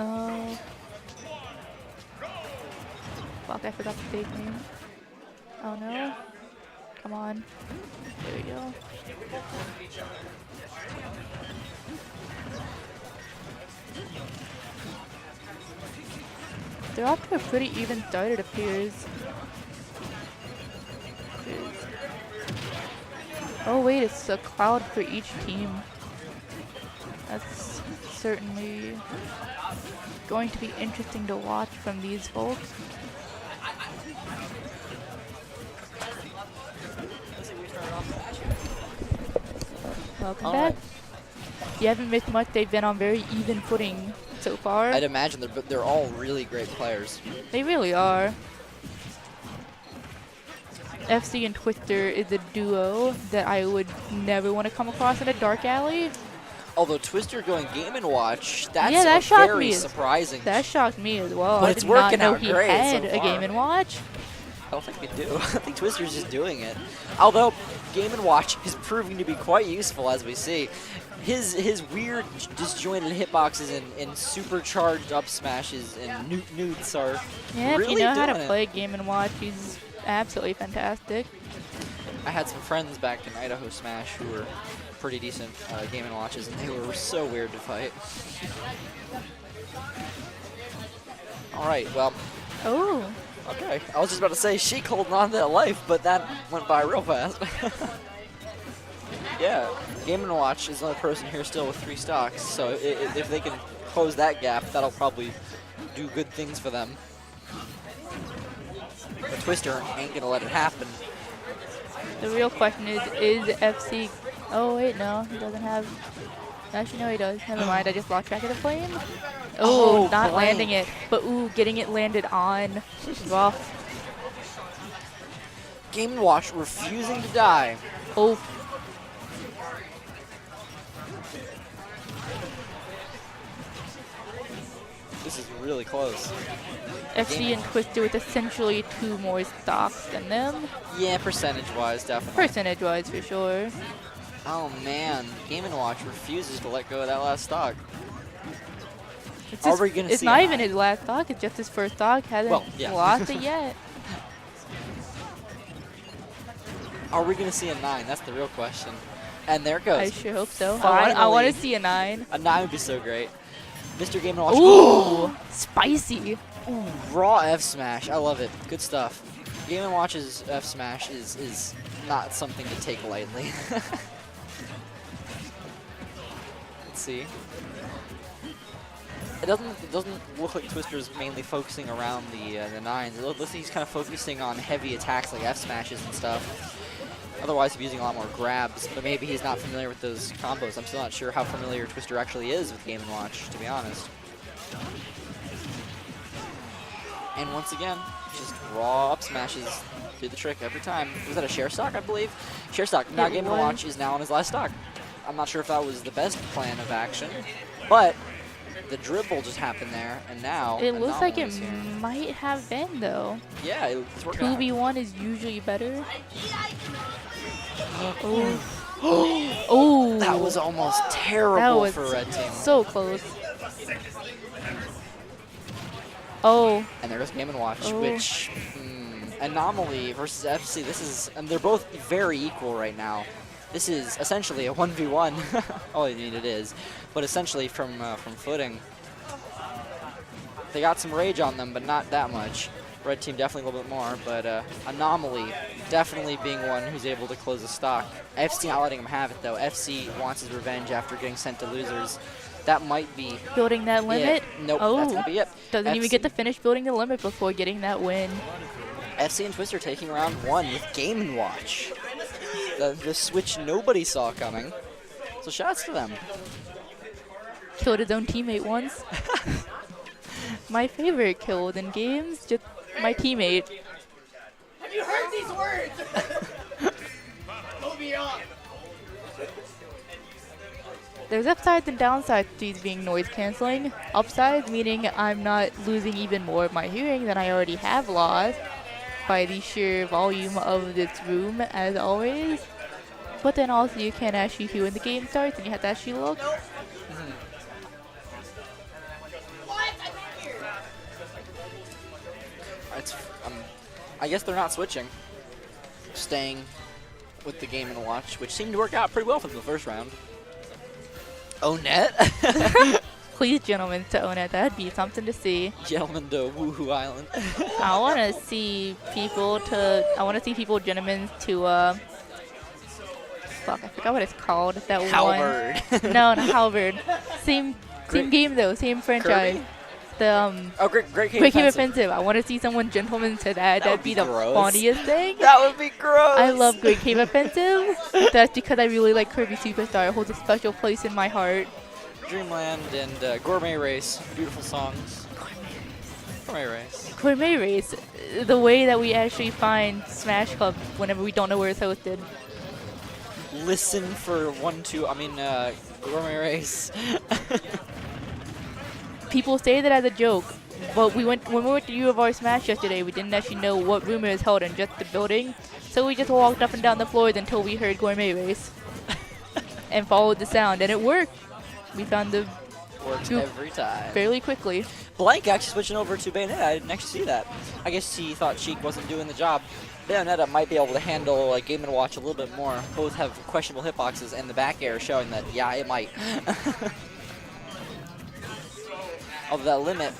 Oh. Fuck, I forgot the fake name. Oh no. Come on. There we go. They're off to a pretty even start, it appears. Oh wait, it's a cloud for each team. That's certainly going to be interesting to watch from these folks. Welcome back. You haven't missed much. They've been on very even footing so far. I'd imagine they're all really great players. They really are. FC and Twister is a duo that I would never want to come across in a dark alley. Although Twister going Game & Watch, that's that shocked very me. surprising. That shocked me as well. But I it's did not working know out he great had so a far. Game & Watch. I don't think we do. I think Twister's just doing it. Although Game & Watch is proving to be quite useful, as we see. His weird disjointed hitboxes and supercharged up smashes and newts are Yeah, really if you know how to doing it. play Game & Watch, he's absolutely fantastic. I had some friends back in Idaho Smash who were pretty decent Game & Watches, and they were so weird to fight. All right, well. Oh. Okay, I was just about to say Sheik holding on to that life, but that went by real fast. Yeah, Game & Watch is another person here still with 3 stocks, so if they can close that gap, that'll probably do good things for them. But Twister ain't gonna let it happen. The real question is FC... Oh, wait, no, he doesn't have... Actually, no, he does. Never mind, I just lost track of the flame. Oh, not blank. landing it, but ooh, getting it landed on. Rough. Game & Watch refusing to die. Oh. This is really close. FC and Twister with essentially 2 more stocks than them. Yeah, percentage-wise, definitely. Percentage-wise, for sure. Oh man, Game & Watch refuses to let go of that last stock. It's, Are we gonna it's see not a even 9? his last stock, it's just his first stock. Hasn't Well, yeah. lost it yet. Are we gonna see a 9? That's the real question. And there it goes. I sure hope so. I want to see a 9. A 9 would be so great. Mr. Game & Watch. Ooh, spicy. Ooh, raw F smash. I love it. Good stuff. Game & Watch's F smash is not something to take lightly. Let's see. It doesn't look like Twister's mainly focusing around the 9s. It looks like he's kind of focusing on heavy attacks like F smashes and stuff. Otherwise, he'd be using a lot more grabs, but maybe he's not familiar with those combos. I'm still not sure how familiar Twister actually is with Game & Watch, to be honest. And once again, just raw up smashes do the trick every time. Was that a share stock, I believe? Share stock. Now Game & Watch is now on his last stock. I'm not sure if that was the best plan of action, but the dribble just happened there, and now It looks like it here. might have been, though. Yeah, it's working out. 2v1 is usually better. Oh. Oh. That was almost terrible for Red Team. So close. Oh. And there goes Game & Watch, Oh. which Anomaly versus FC. This is, and they're both very equal right now. This is essentially a 1v1. Oh, I mean it is, but essentially from footing. They got some rage on them, but not that much. Red Team definitely a little bit more, but Anomaly definitely being one who's able to close the stock. FC not letting him have it though. FC wants his revenge after getting sent to losers. That might be Building that limit? Yeah, nope, Oh. that's gonna be it. Doesn't even get to finish building the limit before getting that win. FC and Twister taking round 1 with Game & Watch. The switch nobody saw coming. So shouts to them. Killed his own teammate once. My favorite kill within games, just my teammate. Have you heard these words? Moving on. There's upsides and downsides to these being noise canceling. Upsides meaning I'm not losing even more of my hearing than I already have lost by the sheer volume of this room, as always. But then also you can't actually hear when the game starts and you have to actually look. What? It's, I guess they're not switching. Staying with the Game & Watch, which seemed to work out pretty well for the first round. Onet? Please, gentlemen, to own it. That'd be something to see. Gentlemen to Woohoo Island. I want to see people gentlemen to, fuck, I forgot what it's called. That Halberd. one. No, not Halberd. Same game though, same franchise. Kirby? The, Oh, Great Cave Great Cave Offensive. Offensive. I want to see someone gentleman to that. That'd would be be the gross. funniest thing. That would be gross. I love Great Cave Offensive. That's because I really like Kirby Superstar. It holds a special place in my heart. Dreamland and Gourmet Race. Beautiful songs. Gourmet Race. Gourmet Race, the way that we actually find Smash Club whenever we don't know where it's hosted. Listen for Gourmet Race. People say that as a joke, but when we went to U of R Smash yesterday, we didn't actually know what room it was held in, just the building. So we just walked up and down the floors until we heard Gourmet Race and followed the sound, and it worked. We found the Works group every time. fairly quickly. Blank actually switching over to Bayonetta. I didn't actually see that. I guess he thought Cheek wasn't doing the job. Bayonetta might be able to handle Game & Watch a little bit more. Both have questionable hitboxes, and the back air showing that, yeah, it might. Of that limit.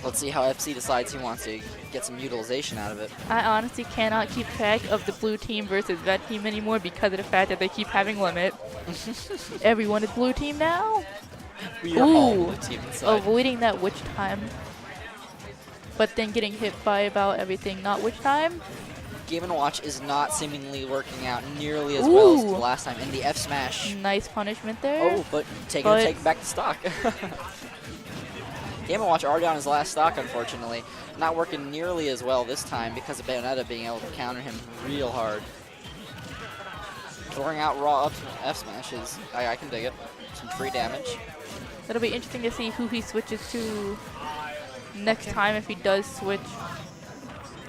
Let's see how FC decides he wants to get some utilization out of it. I honestly cannot keep track of the blue team versus red team anymore because of the fact that they keep having limit. Everyone is blue team now. We are all Ooh, blue team inside. avoiding that witch time. But then getting hit by about everything not witch time. Game & Watch is not seemingly working out nearly as well as the Ooh. last time in the F smash. Nice punishment there. Oh, but take back the stock. Game & Watch already on his last stock, unfortunately. Not working nearly as well this time because of Bayonetta being able to counter him real hard. Throwing out raw F smashes. I can dig it. Some free damage. It'll be interesting to see who he switches to next time if he does switch.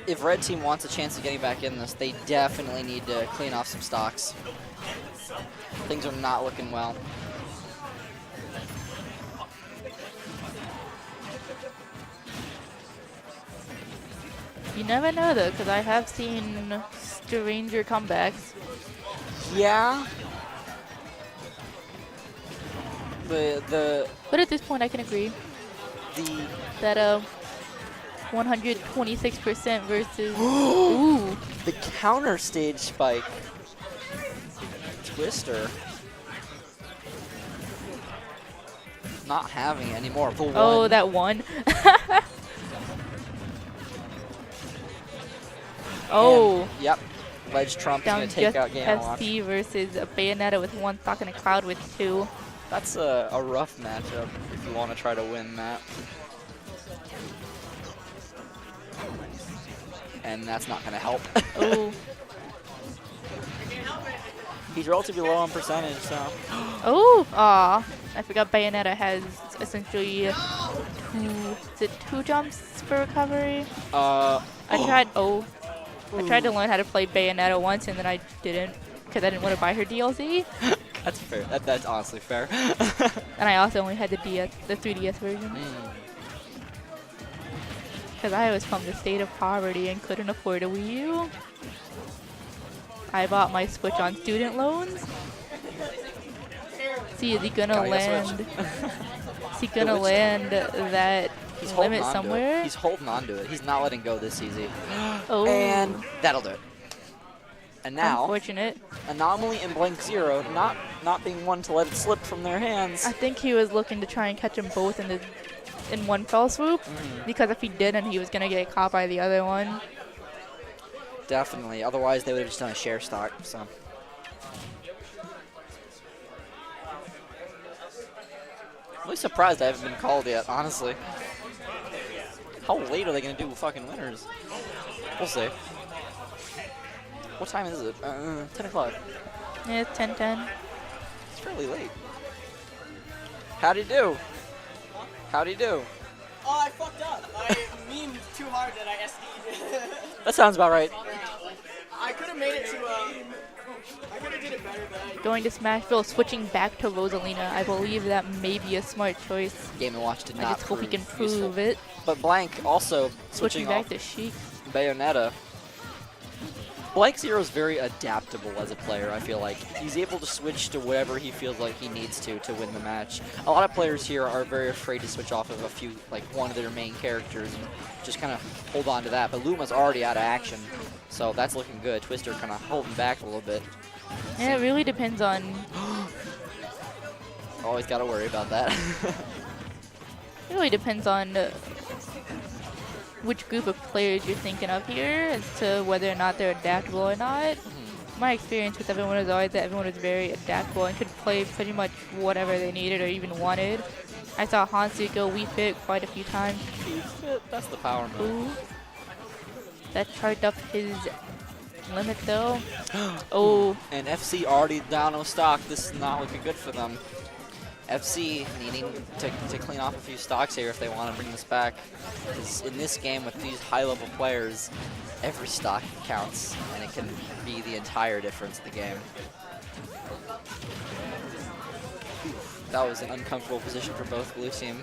If Red Team wants a chance of getting back in this, they definitely need to clean off some stocks. Things are not looking well. You never know though, because I have seen stranger comebacks. Yeah. But at this point, I can agree that 126% versus ooh, the counter stage spike. Twister. Not having it anymore. The oh, one. that one. Oh, And, yep. Ledge Trump's down going to take just out Game & Watch. FC versus a Bayonetta with one stock and a Cloud with two. That's a rough matchup if you want to try to win that. And that's not going to help. Oh, He's relatively low on percentage, so. oh, aw. I forgot Bayonetta has essentially two jumps for recovery? I tried to learn how to play Bayonetta once and then I didn't because I didn't want to buy her DLC. That's fair. That's honestly fair. And I also only had the 3DS version. Because I was from the state of poverty and couldn't afford a Wii U. I bought my Switch on student loans. See, is he gonna Gotta get a land? Switch. Is he gonna land that He's holding limit on to somewhere? it. He's holding on to it. He's not letting go this easy. Oh, And that'll do it. And now, unfortunate. Anomaly and BLANKZERO not being one to let it slip from their hands. I think he was looking to try and catch them both in one fell swoop, because if he didn't, he was gonna get caught by the other one. Definitely. Otherwise, they would have just done a share stock. So. I'm really surprised I haven't been called yet, honestly. How late are they going to do fucking winners? We'll see. What time is it? 10 o'clock. Yeah, it's 10:10. It's fairly late. How'd he do? How'd he do? Oh, I fucked up. I memed too hard that I SD'd. That sounds about right. I could have made it to Going to Smashville, switching back to Rosalina. I believe that may be a smart choice. Game & Watch did I not just hope he can useful. prove it. But Blank also Switching switching back off to Sheik. Bayonetta. BLANKZERO is very adaptable as a player, I feel like. He's able to switch to whatever he feels like he needs to win the match. A lot of players here are very afraid to switch off of a few, like one of their main characters and just kind of hold on to that. But Luma's already out of action, so that's looking good. Twister kind of holding back a little bit. Yeah, it really depends on... Always got to worry about that. It really depends on which group of players you're thinking of here as to whether or not they're adaptable or not. My experience with everyone is always that everyone was very adaptable and could play pretty much whatever they needed or even wanted. I saw Hansu go Wii Fit quite a few times. Wii Fit, that's the power move. Ooh. That charged up his limit though. Oh. And FC already down on stock. This is not looking good for them. FC needing to clean off a few stocks here if they want to bring this back. Because in this game with these high-level players, every stock counts, and it can be the entire difference in the game. That was an uncomfortable position for both blue team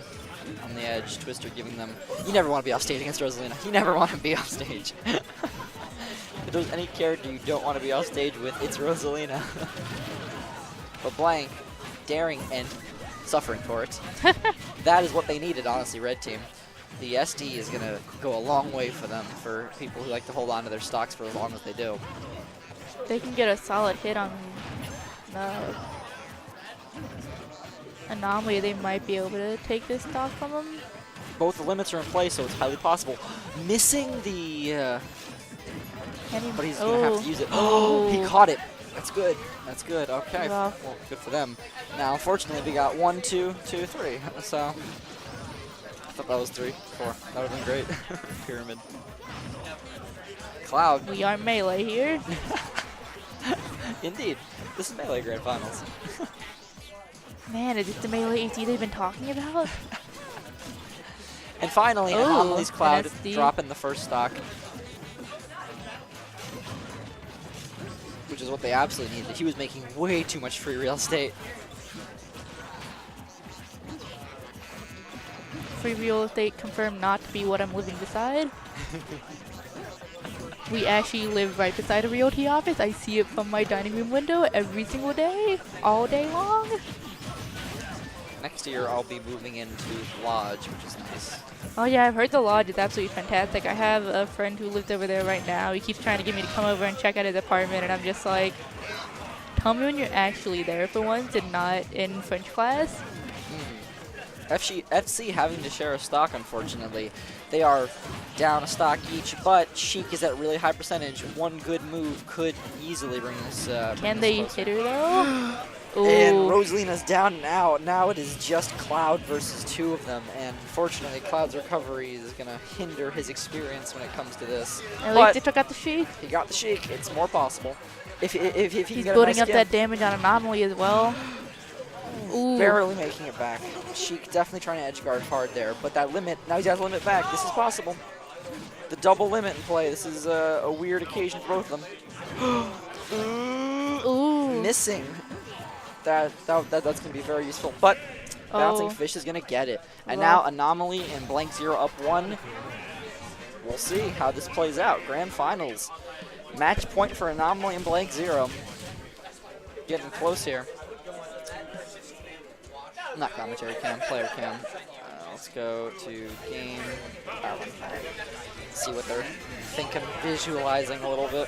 on the edge. Twister giving them... You never want to be off stage against Rosalina. You never want to be off stage. If there's any character you don't want to be off stage with, it's Rosalina. But Blank, daring and suffering for it. That is what they needed, honestly, red team. The SD is going to go a long way for them, for people who like to hold on to their stocks for as long as they do. They can get a solid hit on Anomaly. They might be able to take this stock from them. Both the limits are in place, so it's highly possible. Missing the... but he's going to have to use it. Oh, he caught it. That's good. That's good. Okay. Well, good for them. Now, unfortunately, we got 1, 2, 2, 3. So, I thought that was 3, 4. That would have been great. Pyramid. Cloud. We are Melee here. Indeed. This is Melee Grand Finals. Man, is it the Melee AT they've been talking about? And finally, Anomaly's Cloud dropping the first stock. Which is what they absolutely needed. He was making way too much free real estate. Free real estate confirmed not to be what I'm living beside. We actually live right beside a realty office. I see it from my dining room window every single day, all day long. Next year, I'll be moving into Lodge, which is nice. Oh yeah, I've heard the Lodge is absolutely fantastic. I have a friend who lives over there right now. He keeps trying to get me to come over and check out his apartment, and I'm just like, tell me when you're actually there for once and not in French class. FC having to share a stock, unfortunately. They are down a stock each, but Sheik is at really high percentage. One good move could easily bring this Can they hit her though? Ooh. And Rosalina's down and out. Now it is just Cloud versus 2 of them, and unfortunately Cloud's recovery is going to hinder his experience when it comes to this. At least they took out the Sheik. He got the Sheik. It's more possible. If he He's can get building a nice up that damage on Anomaly as well. Ooh. Barely making it back. Sheik definitely trying to edge guard hard there, but that limit, now he's got the limit back. This is possible. The double limit in play. This is a weird occasion for both of them. Ooh. Missing. That's going to be very useful, but Bouncing Fish is going to get it. And now Anomaly and BLANKZERO up 1. We'll see how this plays out. Grand Finals. Match point for Anomaly and BLANKZERO. Getting close here. Not commentary cam, player cam. Let's go to game. See what they're thinking, visualizing a little bit.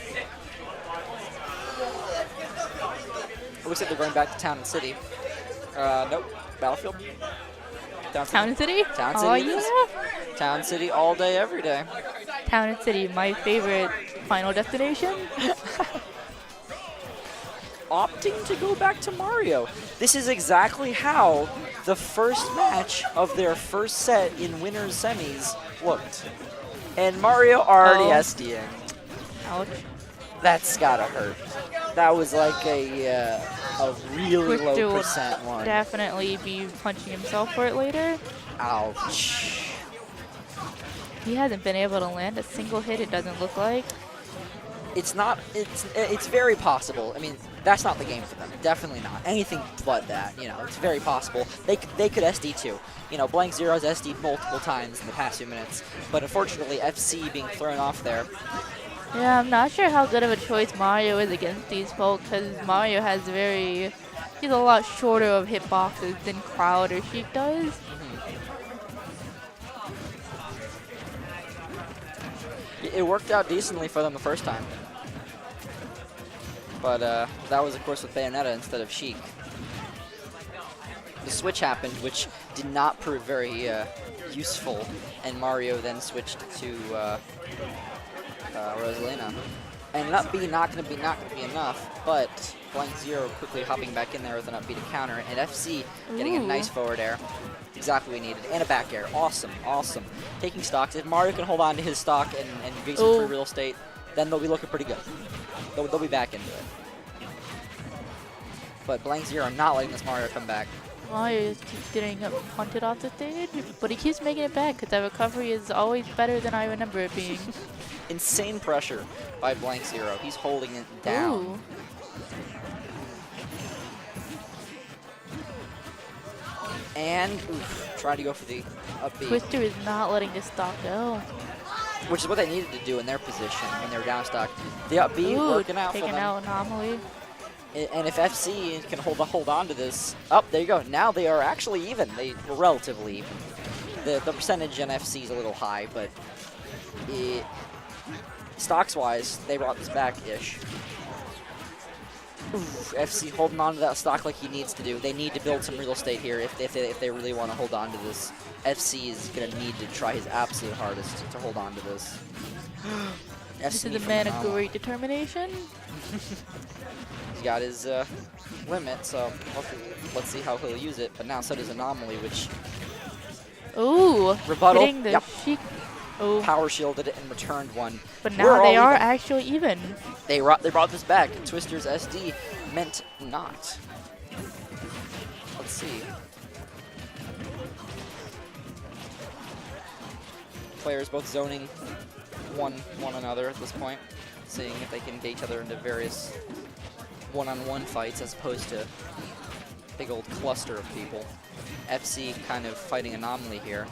It looks like they're going back to Town and City. Nope. Battlefield. Town and City? Town City. Oh, yeah. Town City all day, every day. Town and City, my favorite final destination. Opting to go back to Mario. This is exactly how the first match of their first set in winners semis looked. And Mario already SDing. Ouch. That's gotta hurt. That was like a really low percent one. Definitely be punching himself for it later. Ouch. He hasn't been able to land a single hit, it doesn't look like. It's not, it's very possible. I mean, that's not the game for them. Definitely not. Anything but that. You know, it's very possible. They could SD too. You know, BLANKZERO's SD'd multiple times in the past few minutes, but unfortunately, FC being thrown off there. Yeah, I'm not sure how good of a choice Mario is against these folks, because Mario has he's a lot shorter of hitboxes than Crowd or Sheik does. It worked out decently for them the first time. But that was, of course, with Bayonetta instead of Sheik. The switch happened, which did not prove very useful, and Mario then switched to Rosalina. And an up B not going to be enough, but BLANKZERO quickly hopping back in there with an up B to counter, and FC getting a nice forward air. Exactly what we needed. And a back air. Awesome, awesome. Taking stocks. If Mario can hold on to his stock and get some free real estate, then they'll be looking pretty good. They'll be back into it. But BLANKZERO not letting this Mario come back. Mario just keeps getting punted off the stage, but he keeps making it back because that recovery is always better than I remember it being. Insane pressure by BLANKZERO. He's holding it down. Ooh. And trying to go for the up B. Twister is not letting this stock go. Which is what they needed to do in their position when they were down stock. The up B working out for them. Taking out Anomaly. And if FC can hold on to this, there you go. Now they are actually even. They were relatively even. The percentage in FC is a little high, but stocks-wise, they brought this back-ish. FC holding on to that stock like he needs to do. They need to build some real estate here if they really want to hold on to this. FC is going to need to try his absolute hardest to hold on to this. This is a man of great determination. He's got his limit, so let's see how he'll use it. But now so does Anomaly, which... Ooh, rebuttal. hitting the Sheik. Oh. Power shielded it and returned one. But now they are actually even. They brought this back. Twister's SD meant not. Let's see. Players both zoning one another at this point, seeing if they can get each other into various one-on-one fights as opposed to big old cluster of people. FC kind of fighting Anomaly here.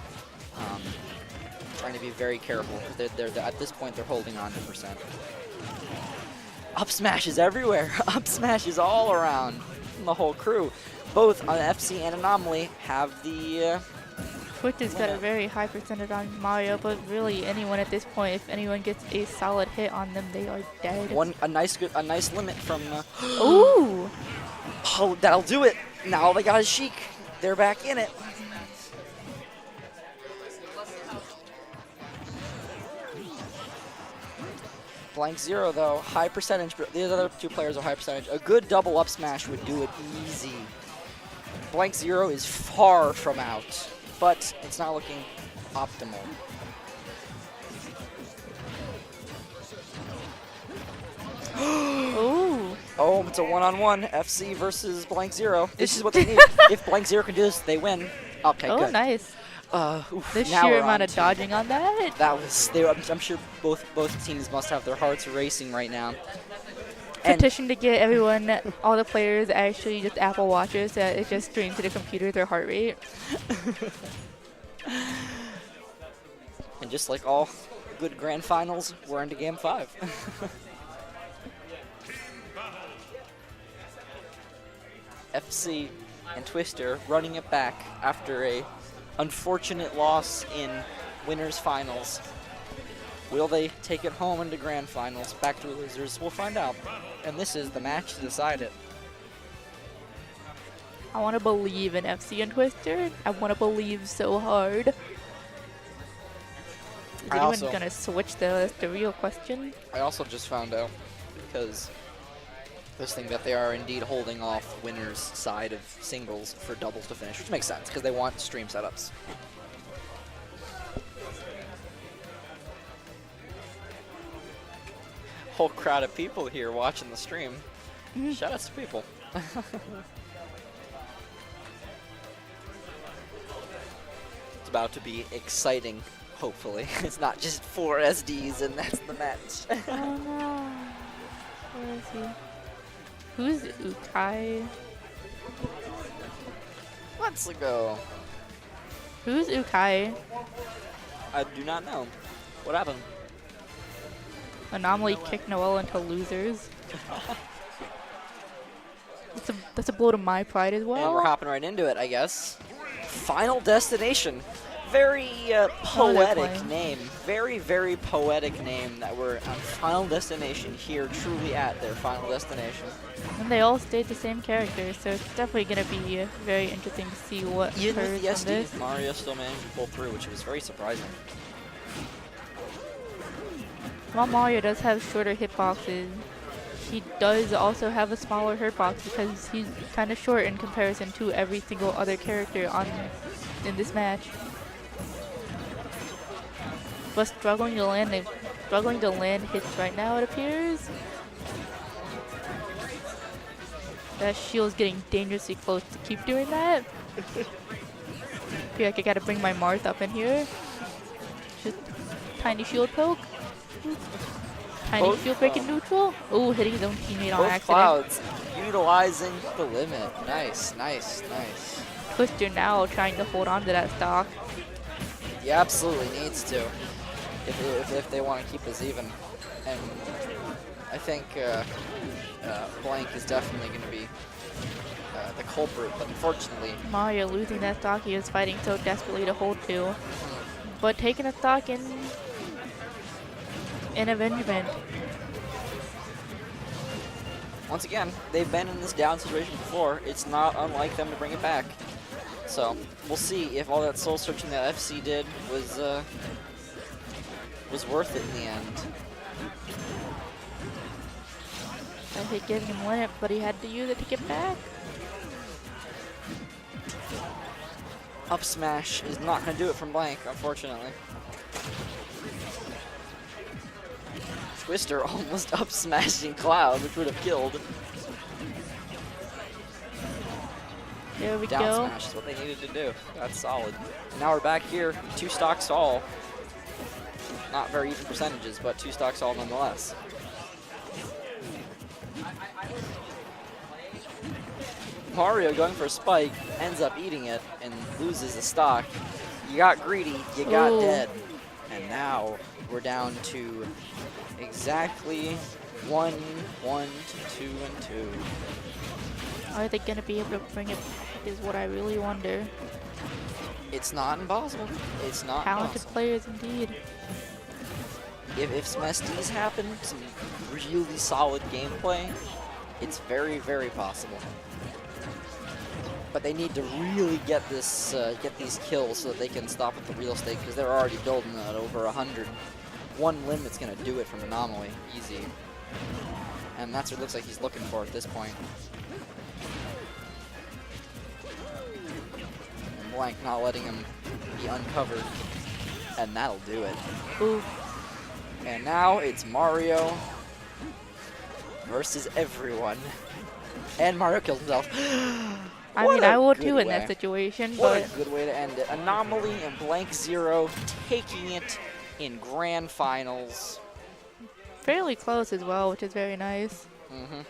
Trying to be very careful because they're at this point they're holding on to percent. Up smashes everywhere. Up smashes all around the whole crew. Both on FC and Anomaly have the Twister's got a very high percentage on Mario, but really anyone at this point, if anyone gets a solid hit on them, they are dead. a nice limit from Ooh! Oh, that'll do it. Now all they got is Sheik. They're back in it. BLANKZERO though, high percentage, but the other two players are high percentage. A good double up smash would do it easy. BLANKZERO is far from out, but it's not looking optimal. Ooh! Oh, it's a one-on-one, FC versus BLANKZERO. This is what they need. If BLANKZERO can do this, they win. Okay, Oh, good. nice. The now sheer we're amount on of dodging on that. That was. I'm sure both teams must have their hearts racing right now. Petition to get everyone, all the players, actually just Apple Watches that it just streams to the computer their heart rate. And just like all good grand finals, we're into game 5. FC and Twister running it back after a unfortunate loss in winners finals. Will they take it home into grand finals? Back to losers, we'll find out. And this is the match to decide it. I want to believe in FC and Twister. I want to believe so hard. Is anyone gonna switch the real question? I also just found out, because this thing that they are indeed holding off winners' side of singles for doubles to finish, which makes sense because they want stream setups. Whole crowd of people here watching the stream. Shout outs to people. It's about to be exciting, hopefully. It's not just 4 SDs and that's the match. Oh no. Where is he? Who's Ukai? Let's go. Who's Ukai? I do not know. What happened? Anomaly kicked Noel into losers. That's a blow to my pride as well. And we're hopping right into it, I guess. Final Destination. Very poetic playing. name. Very, very poetic name that we're on Final Destination here, truly at their Final Destination. And they all stayed the same characters, so it's definitely going to be very interesting to see what Even occurs with from the this. SD, Mario still managed to pull through, which was very surprising. While Mario does have shorter hitboxes, he does also have a smaller hitbox because he's kind of short in comparison to every single other character in this match. But struggling to land hits right now, it appears. That shield's getting dangerously close to keep doing that. I feel like I gotta bring my Marth up in here. Just tiny shield poke. Tiny Both shield break in neutral. Oh, hitting his own teammate on Both accident. Clouds utilizing the limit. Nice, nice, nice. Twister now trying to hold on to that stock. He absolutely needs to if they want to keep this even. And I think Blank is definitely going to be the culprit, but unfortunately, Mario losing that stock he was fighting so desperately to hold to. But taking a stock in avengement. once again, they've been in this down situation before. It's not unlike them to bring it back. So we'll see if all that soul searching that FC did was worth it in the end. I hate giving him limit, but he had to use it to get back. Up smash is not going to do it from Blank, unfortunately. Twister almost up smashing Cloud, which would have killed. There we Down go. smash is what they needed to do. That's solid. Now we're back here, 2 stocks all. Not very even percentages, but 2 stocks all nonetheless. Mario going for a spike, ends up eating it, and loses the stock. You got greedy, you got Ooh. dead. And now we're down to exactly 1, 1, 2, and 2. Are they going to be able to bring it back is what I really wonder. It's not impossible. It's not Talented impossible. players indeed. If Smesties happen, some really solid gameplay, it's very, very possible. But they need to really get this, get these kills so that they can stop at the real stake, because they're already building at over 100. One limit's gonna do it from Anomaly, easy. And that's what it looks like he's looking for at this point. And Blank not letting him be uncovered, and that'll do it. Ooh. And now it's Mario versus everyone. And Mario kills himself. I What mean, a I would good too in way. that situation, What but a good way to end it. Anomaly and BLANKZERO taking it in grand finals. fairly close as well, which is very nice. Mm-hmm.